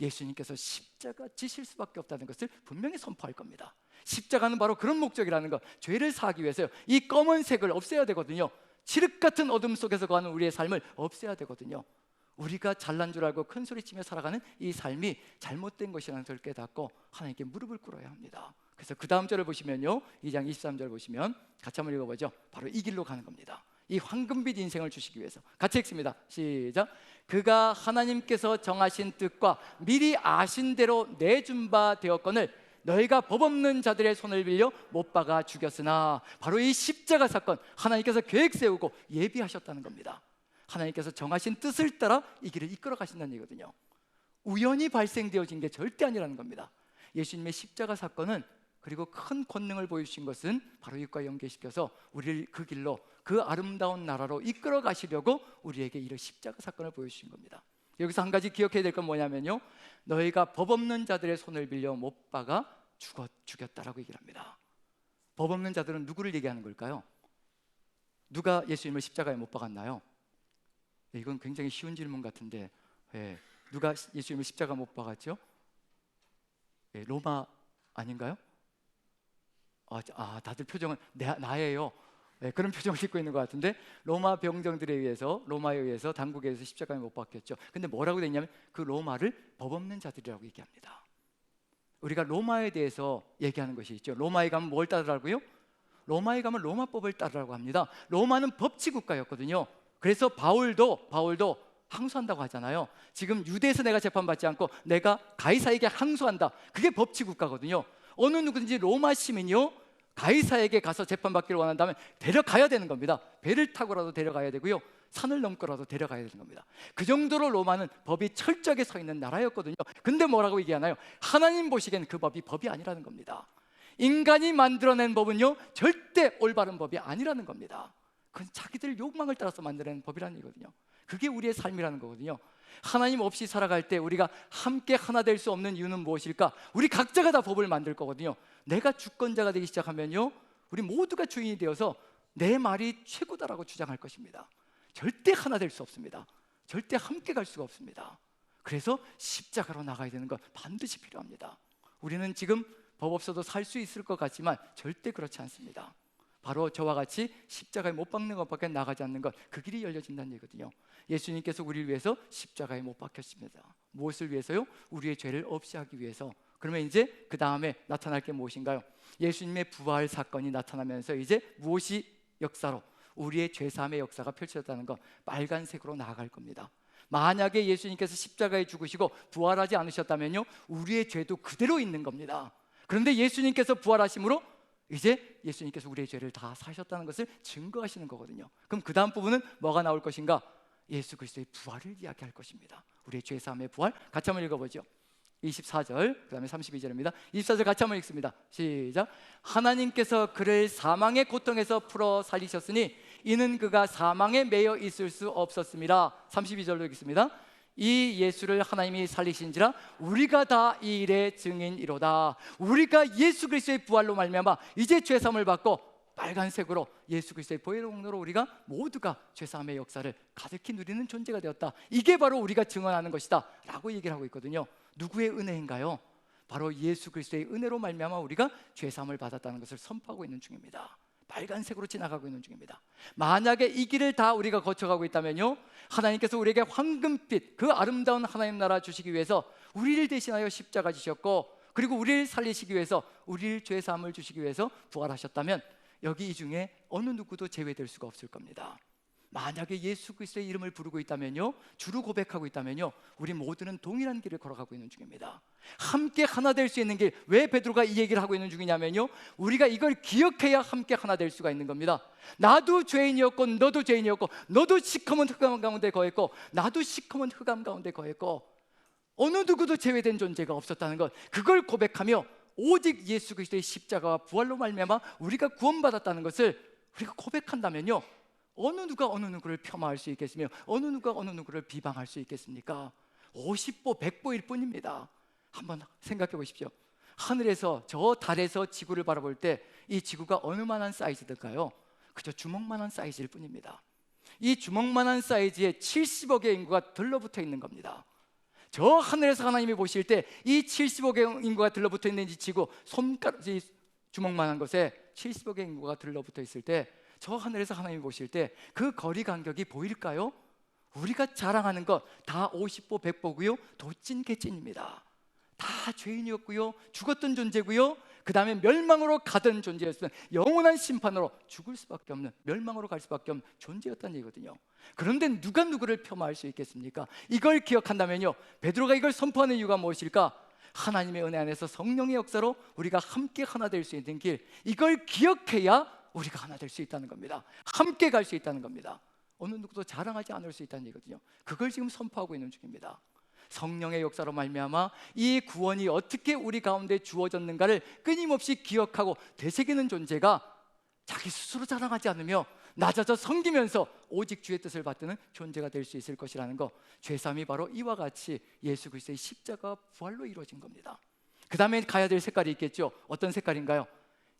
예수님께서 십자가 지실 수밖에 없다는 것을 분명히 선포할 겁니다. 십자가는 바로 그런 목적이라는 것, 죄를 사하기 위해서요, 이 검은색을 없애야 되거든요. 칠흑 같은 어둠 속에서 거하는 우리의 삶을 없애야 되거든요. 우리가 잘난 줄 알고 큰 소리치며 살아가는 이 삶이 잘못된 것이라는 것을 깨닫고 하나님께 무릎을 꿇어야 합니다. 그래서 그 다음 절을 보시면요, 2장 23절 보시면 같이 한번 읽어보죠. 바로 이 길로 가는 겁니다. 이 황금빛 인생을 주시기 위해서 같이 읽습니다. 시작. 그가 하나님께서 정하신 뜻과 미리 아신 대로 내준 바 되었거늘 너희가 법 없는 자들의 손을 빌려 못 박아 죽였으나, 바로 이 십자가 사건, 하나님께서 계획 세우고 예비하셨다는 겁니다. 하나님께서 정하신 뜻을 따라 이 길을 이끌어 가신다는 얘기거든요. 우연히 발생되어진 게 절대 아니라는 겁니다. 예수님의 십자가 사건은 그리고 큰 권능을 보여주신 것은 바로 이것과 연계시켜서 우리를 그 길로, 그 아름다운 나라로 이끌어 가시려고 우리에게 이런 십자가 사건을 보여주신 겁니다. 여기서 한 가지 기억해야 될 건 뭐냐면요, 너희가 법 없는 자들의 손을 빌려 못 박아 죽였다라고 얘기를 합니다. 법 없는 자들은 누구를 얘기하는 걸까요? 누가 예수님을 십자가에 못 박았나요? 이건 굉장히 쉬운 질문 같은데, 누가 예수님을 십자가 못 박았죠? 로마 아닌가요? 다들 표정은 나예요. 그런 표정을 짓고 있는 것 같은데, 로마 병정들에 의해서, 로마에 의해서, 당국에 의해서 십자가에 못 박혔죠. 근데 뭐라고 되어 있냐면 그 로마를 법 없는 자들이라고 얘기합니다. 우리가 로마에 대해서 얘기하는 것이 있죠. 로마에 가면 뭘 따르라고요? 로마에 가면 로마법을 따르라고 합니다. 로마는 법치국가였거든요. 그래서 바울도 항소한다고 하잖아요. 지금 유대에서 내가 재판받지 않고 내가 가이사에게 항소한다. 그게 법치국가거든요. 어느 누구든지 로마 시민이요, 가이사에게 가서 재판받기를 원한다면 데려가야 되는 겁니다. 배를 타고라도 데려가야 되고요, 산을 넘고라도 데려가야 되는 겁니다. 그 정도로 로마는 법이 철저하게 서 있는 나라였거든요. 근데 뭐라고 얘기하나요? 하나님 보시기엔 그 법이 아니라는 겁니다. 인간이 만들어낸 법은요, 절대 올바른 법이 아니라는 겁니다. 그건 자기들 욕망을 따라서 만들어낸 법이라는 얘기거든요. 그게 우리의 삶이라는 거거든요. 하나님 없이 살아갈 때 우리가 함께 하나 될 수 없는 이유는 무엇일까? 우리 각자가 다 법을 만들 거거든요. 내가 주권자가 되기 시작하면요, 우리 모두가 주인이 되어서 내 말이 최고다라고 주장할 것입니다. 절대 하나 될 수 없습니다. 절대 함께 갈 수가 없습니다. 그래서 십자가로 나가야 되는 것 반드시 필요합니다. 우리는 지금 법 없어도 살 수 있을 것 같지만 절대 그렇지 않습니다. 바로 저와 같이 십자가에 못 박는 것밖에 나가지 않는 것, 그 길이 열려진다는 얘기거든요. 예수님께서 우리를 위해서 십자가에 못 박혔습니다. 무엇을 위해서요? 우리의 죄를 없이 하기 위해서. 그러면 이제 그 다음에 나타날 게 무엇인가요? 예수님의 부활 사건이 나타나면서 이제 무엇이 역사로, 우리의 죄사함의 역사가 펼쳐졌다는 것, 빨간색으로 나아갈 겁니다. 만약에 예수님께서 십자가에 죽으시고 부활하지 않으셨다면요, 우리의 죄도 그대로 있는 겁니다. 그런데 예수님께서 부활하심으로 이제 예수님께서 우리의 죄를 다 사셨다는 것을 증거하시는 거거든요. 그럼 그 다음 부분은 뭐가 나올 것인가? 예수 그리스도의 부활을 이야기할 것입니다. 우리의 죄사함의 부활, 같이 한번 읽어보죠. 24절, 그 다음에 32절입니다 24절 같이 한번 읽습니다. 시작. 하나님께서 그를 사망의 고통에서 풀어 살리셨으니 이는 그가 사망에 매여 있을 수 없었습니다. 32절로 읽습니다. 이 예수를 하나님이 살리신지라 우리가 다 이 일의 증인이로다. 우리가 예수 그리스도의 부활로 말미암아 이제 죄사함을 받고 빨간색으로 예수 그리스도의 보혈로 우리가 모두가 죄사함의 역사를 가득히 누리는 존재가 되었다. 이게 바로 우리가 증언하는 것이다 라고 얘기를 하고 있거든요. 누구의 은혜인가요? 바로 예수 그리스도의 은혜로 말미암아 우리가 죄사함을 받았다는 것을 선포하고 있는 중입니다. 빨간색으로 지나가고 있는 중입니다. 만약에 이 길을 다 우리가 거쳐가고 있다면요, 하나님께서 우리에게 황금빛, 그 아름다운 하나님 나라 주시기 위해서 우리를 대신하여 십자가 지셨고, 그리고 우리를 살리시기 위해서, 우리를 죄사함을 주시기 위해서 부활하셨다면 여기 이 중에 어느 누구도 제외될 수가 없을 겁니다. 만약에 예수 그리스도의 이름을 부르고 있다면요, 주로 고백하고 있다면요, 우리 모두는 동일한 길을 걸어가고 있는 중입니다. 함께 하나 될 수 있는 길. 왜 베드로가 이 얘기를 하고 있는 중이냐면요, 우리가 이걸 기억해야 함께 하나 될 수가 있는 겁니다. 나도 죄인이었고 너도 죄인이었고, 너도 시커먼 흑암 가운데 거했고 나도 시커먼 흑암 가운데 거했고, 어느 누구도 제외된 존재가 없었다는 것, 그걸 고백하며 오직 예수 그리스도의 십자가와 부활로 말미암아 우리가 구원받았다는 것을 우리가 고백한다면요, 어느 누가 어느 누구를 폄하할 수 있겠으며 어느 누가 어느 누구를 비방할 수 있겠습니까? 50보 100보일 뿐입니다. 한번 생각해 보십시오. 하늘에서, 저 달에서 지구를 바라볼 때 이 지구가 어느 만한 사이즈일까요? 그저 주먹만한 사이즈일 뿐입니다. 이 주먹만한 사이즈에 70억의 인구가 들러붙어 있는 겁니다. 저 하늘에서 하나님이 보실 때 이 70억의 인구가 들러붙어 있는 이 지구, 손가락, 이 주먹만한 것에 70억의 인구가 들러붙어 있을 때, 저 하늘에서 하나님이 보실 때 그 거리 간격이 보일까요? 우리가 자랑하는 것 다 50보 100보고요, 도찐 개찐입니다. 다 죄인이었고요, 죽었던 존재고요, 그 다음에 멸망으로 가던 존재였으면 영원한 심판으로 죽을 수밖에 없는, 멸망으로 갈 수밖에 없는 존재였다는 얘기거든요. 그런데 누가 누구를 폄하할 수 있겠습니까? 이걸 기억한다면요, 베드로가 이걸 선포하는 이유가 무엇일까? 하나님의 은혜 안에서 성령의 역사로 우리가 함께 하나 될 수 있는 길, 이걸 기억해야 우리가 하나 될 수 있다는 겁니다. 함께 갈 수 있다는 겁니다. 어느 누구도 자랑하지 않을 수 있다는 얘기거든요. 그걸 지금 선포하고 있는 중입니다. 성령의 역사로 말미암아 이 구원이 어떻게 우리 가운데 주어졌는가를 끊임없이 기억하고 되새기는 존재가 자기 스스로 자랑하지 않으며 낮아져 섬기면서 오직 주의 뜻을 받드는 존재가 될 수 있을 것이라는 거, 죄사함이 바로 이와 같이 예수 그리스도의 십자가 부활로 이루어진 겁니다. 그 다음에 가야 될 색깔이 있겠죠. 어떤 색깔인가요?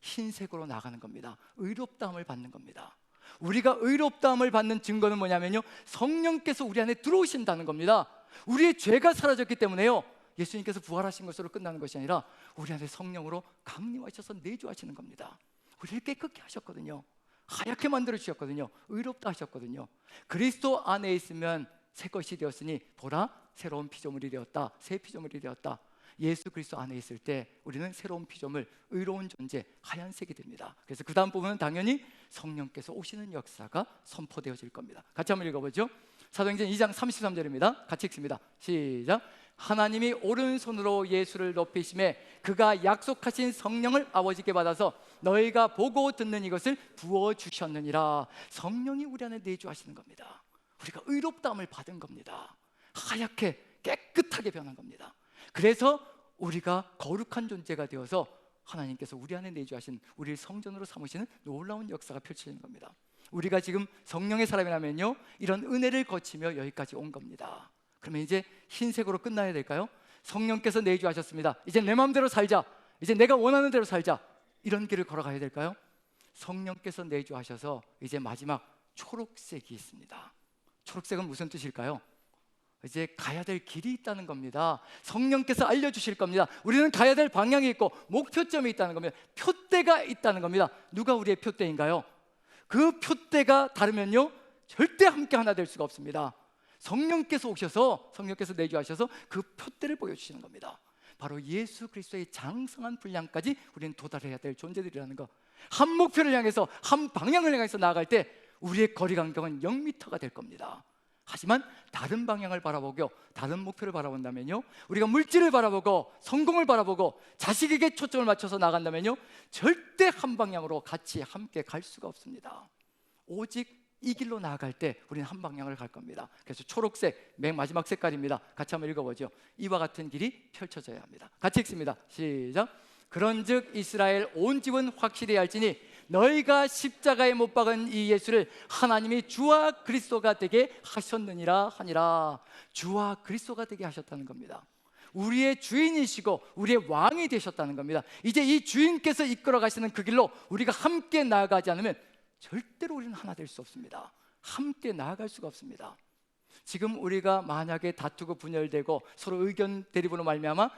흰색으로 나가는 겁니다. 의롭다함을 받는 겁니다. 우리가 의롭다함을 받는 증거는 뭐냐면요, 성령께서 우리 안에 들어오신다는 겁니다. 우리의 죄가 사라졌기 때문에요, 예수님께서 부활하신 것으로 끝나는 것이 아니라 우리 안에 성령으로 강림하셔서 내주하시는 겁니다. 우리를 깨끗게 하셨거든요. 하얗게 만들어 주셨거든요. 의롭다 하셨거든요. 그리스도 안에 있으면 새 것이 되었으니 보라, 새로운 피조물이 되었다. 새 피조물이 되었다. 예수 그리스도 안에 있을 때 우리는 새로운 피조물, 의로운 존재, 하얀색이 됩니다. 그래서 그 다음 부분은 당연히 성령께서 오시는 역사가 선포되어질 겁니다. 같이 한번 읽어보죠. 사도행전 2장 33절입니다. 같이 읽습니다. 시작. 하나님이 오른손으로 예수를 높이심에 그가 약속하신 성령을 아버지께 받아서 너희가 보고 듣는 이것을 부어주셨느니라. 성령이 우리 안에 내주하시는 겁니다. 우리가 의롭다함을 받은 겁니다. 하얗게 깨끗하게 변한 겁니다. 그래서 우리가 거룩한 존재가 되어서 하나님께서 우리 안에 내주하신, 우리를 성전으로 삼으시는 놀라운 역사가 펼쳐지는 겁니다. 우리가 지금 성령의 사람이라면요, 이런 은혜를 거치며 여기까지 온 겁니다. 그러면 이제 흰색으로 끝나야 될까요? 성령께서 내주하셨습니다. 이제 내 마음대로 살자, 이제 내가 원하는 대로 살자, 이런 길을 걸어가야 될까요? 성령께서 내주하셔서 이제 마지막 초록색이 있습니다. 초록색은 무슨 뜻일까요? 이제 가야 될 길이 있다는 겁니다. 성령께서 알려주실 겁니다. 우리는 가야 될 방향이 있고 목표점이 있다는 겁니다. 표대가 있다는 겁니다. 누가 우리의 표대인가요? 그 표대가 다르면요, 절대 함께 하나 될 수가 없습니다. 성령께서 오셔서, 성령께서 내주하셔서 그 표대를 보여주시는 겁니다. 바로 예수 그리스도의 장성한 분량까지 우리는 도달해야 될 존재들이라는 거. 한 목표를 향해서, 한 방향을 향해서 나아갈 때 우리의 거리 간격은 0m가 될 겁니다. 하지만 다른 방향을 바라보고 다른 목표를 바라본다면요, 우리가 물질을 바라보고 성공을 바라보고 자식에게 초점을 맞춰서 나간다면요, 절대 한 방향으로 같이 함께 갈 수가 없습니다. 오직 이 길로 나아갈 때 우리는 한 방향을 갈 겁니다. 그래서 초록색, 맨 마지막 색깔입니다. 같이 한번 읽어보죠. 이와 같은 길이 펼쳐져야 합니다. 같이 읽습니다. 시작. 그런즉 이스라엘 온 집은 확실히 알지니 너희가 십자가에 못 박은 이 예수를 하나님이 주와 그리스도가 되게 하셨느니라 하니라. 주와 그리스도가 되게 하셨다는 겁니다. 우리의 주인이시고 우리의 왕이 되셨다는 겁니다. 이제 이 주인께서 이끌어 가시는 그 길로 우리가 함께 나아가지 않으면 절대로 우리는 하나 될 수 없습니다. 함께 나아갈 수가 없습니다. 지금 우리가 만약에 다투고 분열되고 서로 의견 대립으로 말미암아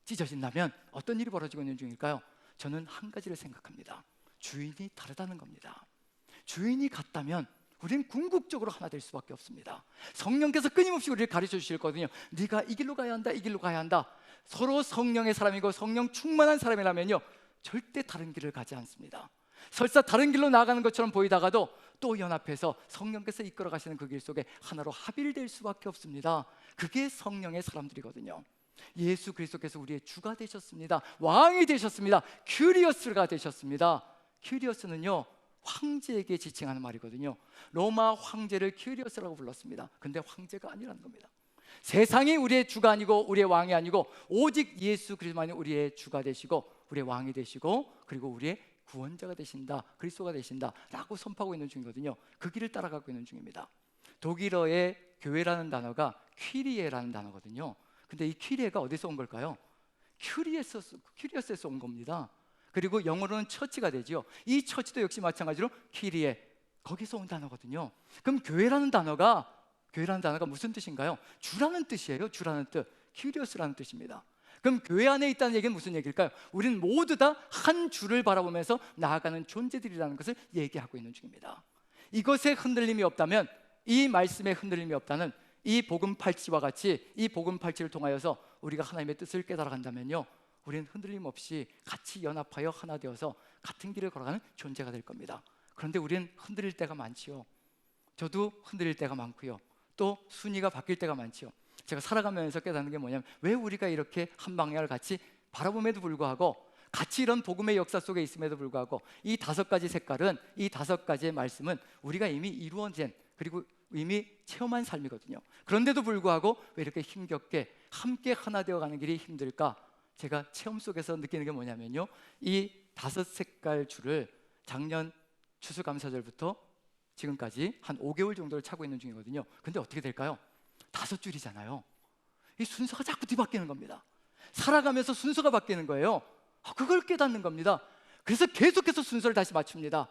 찢어진다면 어떤 일이 벌어지고 있는 중일까요? 저는 한 가지를 생각합니다. 주인이 다르다는 겁니다. 주인이 같다면 우리는 궁극적으로 하나 될 수밖에 없습니다. 성령께서 끊임없이 우리를 가르쳐 주시거든요. 네가 이 길로 가야 한다, 이 길로 가야 한다. 서로 성령의 사람이고 성령 충만한 사람이라면요, 절대 다른 길을 가지 않습니다. 설사 다른 길로 나가는 것처럼 보이다가도 또 연합해서 성령께서 이끌어 가시는 그 길 속에 하나로 합일될 수밖에 없습니다. 그게 성령의 사람들이거든요. 예수 그리스도께서 우리의 주가 되셨습니다. 왕이 되셨습니다. 큐리어스가 되셨습니다. 큐리어스는요, 황제에게 지칭하는 말이거든요. 로마 황제를 큐리어스라고 불렀습니다. 근데 황제가 아니라는 겁니다. 세상이 우리의 주가 아니고 우리의 왕이 아니고 오직 예수 그리스도만이 우리의 주가 되시고 우리의 왕이 되시고 그리고 우리의 구원자가 되신다, 그리스도가 되신다 라고 선포하고 있는 중이거든요. 그 길을 따라가고 있는 중입니다. 독일어의 교회라는 단어가 퀴리에라는 단어거든요. 근데 이 퀴리에가 어디서 온 걸까요? 큐리어스에서 온 겁니다. 그리고 영어로는 처치가 되죠. 이 처치도 역시 마찬가지로 퀴리에, 거기서 온 단어거든요. 그럼 교회라는 단어가 무슨 뜻인가요? 주라는 뜻이에요. 주라는 뜻, 큐리어스라는 뜻입니다. 그럼 교회 안에 있다는 얘기는 무슨 얘기일까요? 우리는 모두 다 한 주를 바라보면서 나아가는 존재들이라는 것을 얘기하고 있는 중입니다. 이것에 흔들림이 없다면, 이 말씀에 흔들림이 없다는 이 복음 팔찌와 같이 이 복음 팔찌를 통하여서 우리가 하나님의 뜻을 깨달아간다면요, 우리는 흔들림 없이 같이 연합하여 하나 되어서 같은 길을 걸어가는 존재가 될 겁니다. 그런데 우리는 흔들릴 때가 많지요. 저도 흔들릴 때가 많고요. 또 순위가 바뀔 때가 많지요. 제가 살아가면서 깨닫는 게 뭐냐면, 왜 우리가 이렇게 한 방향을 같이 바라봄에도 불구하고 같이 이런 복음의 역사 속에 있음에도 불구하고 이 5가지 색깔은, 이 5가지의 말씀은 우리가 이미 이루어진 그리고 이미 체험한 삶이거든요. 그런데도 불구하고 왜 이렇게 힘겹게 함께 하나 되어가는 길이 힘들까? 제가 체험 속에서 느끼는 게 뭐냐면요, 이 5색깔 줄을 작년 추수감사절부터 지금까지 한 5개월 정도를 차고 있는 중이거든요. 근데 어떻게 될까요? 5줄이잖아요. 이 순서가 자꾸 뒤바뀌는 겁니다. 살아가면서 순서가 바뀌는 거예요. 그걸 깨닫는 겁니다. 그래서 계속해서 순서를 다시 맞춥니다.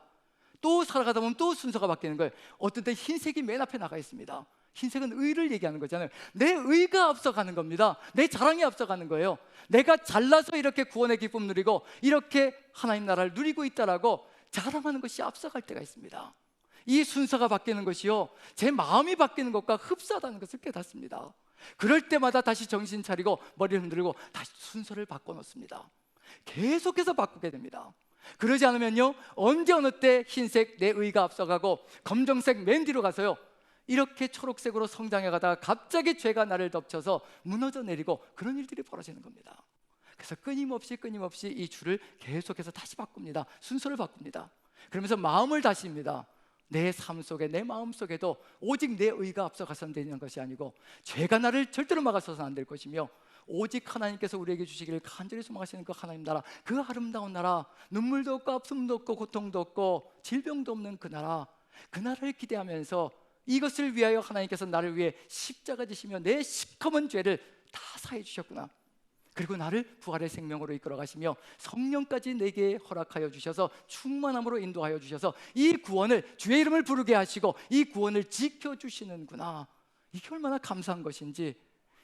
또 살아가다 보면 또 순서가 바뀌는 거예요. 어떤 때 흰색이 맨 앞에 나가 있습니다. 흰색은 의를 얘기하는 거잖아요. 내 의가 앞서가는 겁니다. 내 자랑이 앞서가는 거예요. 내가 잘나서 이렇게 구원의 기쁨 누리고 이렇게 하나님 나라를 누리고 있다라고 자랑하는 것이 앞서갈 때가 있습니다. 이 순서가 바뀌는 것이요, 제 마음이 바뀌는 것과 흡사하다는 것을 깨닫습니다. 그럴 때마다 다시 정신 차리고 머리를 흔들고 다시 순서를 바꿔놓습니다. 계속해서 바꾸게 됩니다. 그러지 않으면요, 언제 어느 때 흰색 내 의가 앞서가고 검정색 맨 뒤로 가서요, 이렇게 초록색으로 성장해 가다가 갑자기 죄가 나를 덮쳐서 무너져 내리고 그런 일들이 벌어지는 겁니다. 그래서 끊임없이 이 줄을 계속해서 다시 바꿉니다. 순서를 바꿉니다. 그러면서 마음을 다십니다. 내 삶 속에, 내 마음 속에도 오직 내 의가 앞서가서는 되는 것이 아니고 죄가 나를 절대로 막아서는 안 될 것이며, 오직 하나님께서 우리에게 주시기를 간절히 소망하시는 그 하나님 나라, 그 아름다운 나라, 눈물도 없고 아픔도 없고 고통도 없고 질병도 없는 그 나라, 그 나라를 기대하면서 이것을 위하여 하나님께서 나를 위해 십자가 지시며 내 시커먼 죄를 다 사해 주셨구나. 그리고 나를 부활의 생명으로 이끌어 가시며 성령까지 내게 허락하여 주셔서 충만함으로 인도하여 주셔서 이 구원을, 주의 이름을 부르게 하시고 이 구원을 지켜주시는구나. 이게 얼마나 감사한 것인지,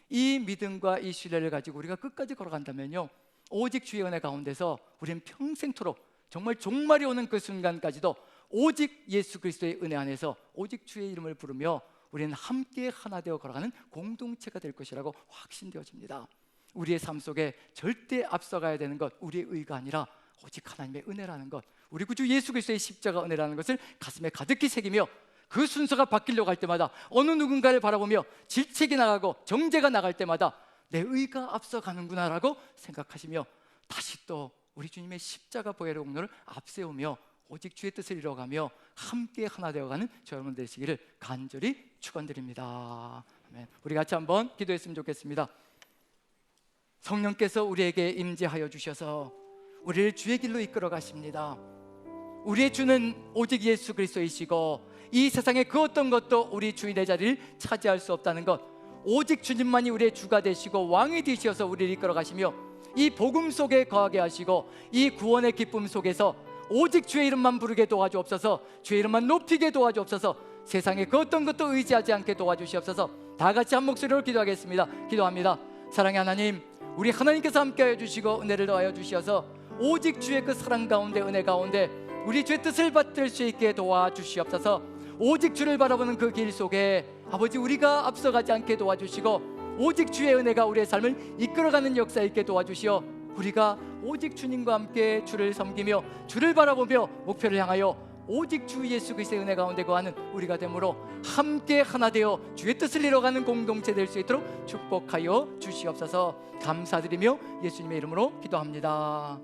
이 믿음과 이 신뢰를 가지고 우리가 끝까지 걸어간다면요, 오직 주의 은혜 가운데서 우리는 평생토록, 정말 종말이 오는 그 순간까지도 오직 예수 그리스도의 은혜 안에서 오직 주의 이름을 부르며 우리는 함께 하나 되어 걸어가는 공동체가 될 것이라고 확신되어집니다. 우리의 삶 속에 절대 앞서가야 되는 것, 우리의 의가 아니라 오직 하나님의 은혜라는 것, 우리 구주 예수 그리스도의 십자가 은혜라는 것을 가슴에 가득히 새기며 그 순서가 바뀌려고 할 때마다, 어느 누군가를 바라보며 질책이 나가고 정죄가 나갈 때마다 내 의가 앞서가는구나라고 생각하시며 다시 또 우리 주님의 십자가 보혈의 공로를 앞세우며 오직 주의 뜻을 이뤄가며 함께 하나 되어가는 저 여러분 되시기를 간절히 축원드립니다. 아멘. 우리 같이 한번 기도했으면 좋겠습니다. 성령께서 우리에게 임재하여 주셔서 우리를 주의 길로 이끌어 가십니다. 우리의 주는 오직 예수 그리스도이시고 이 세상의 그 어떤 것도 우리 주인의 자리를 차지할 수 없다는 것, 오직 주님만이 우리의 주가 되시고 왕이 되시어서 우리를 이끌어 가시며 이 복음 속에 거하게 하시고 이 구원의 기쁨 속에서 오직 주의 이름만 부르게 도와주옵소서. 주의 이름만 높이게 도와주옵소서. 세상의 그 어떤 것도 의지하지 않게 도와주시옵소서. 다 같이 한 목소리로 기도하겠습니다. 기도합니다. 사랑의 하나님, 우리 하나님께서 함께하여 주시고 은혜를 더하여 주시어서 오직 주의 그 사랑 가운데, 은혜 가운데 우리 주의 뜻을 받들 수 있게 도와주시옵소서. 오직 주를 바라보는 그 길 속에 아버지, 우리가 앞서가지 않게 도와주시고 오직 주의 은혜가 우리의 삶을 이끌어가는 역사 있게 도와주시어 우리가 오직 주님과 함께 주를 섬기며 주를 바라보며 목표를 향하여 오직 주 예수 그리스도의 은혜 가운데 거하는 우리가 되므로 함께 하나 되어 주의 뜻을 이뤄가는 공동체 될 수 있도록 축복하여 주시옵소서. 감사드리며 예수님의 이름으로 기도합니다.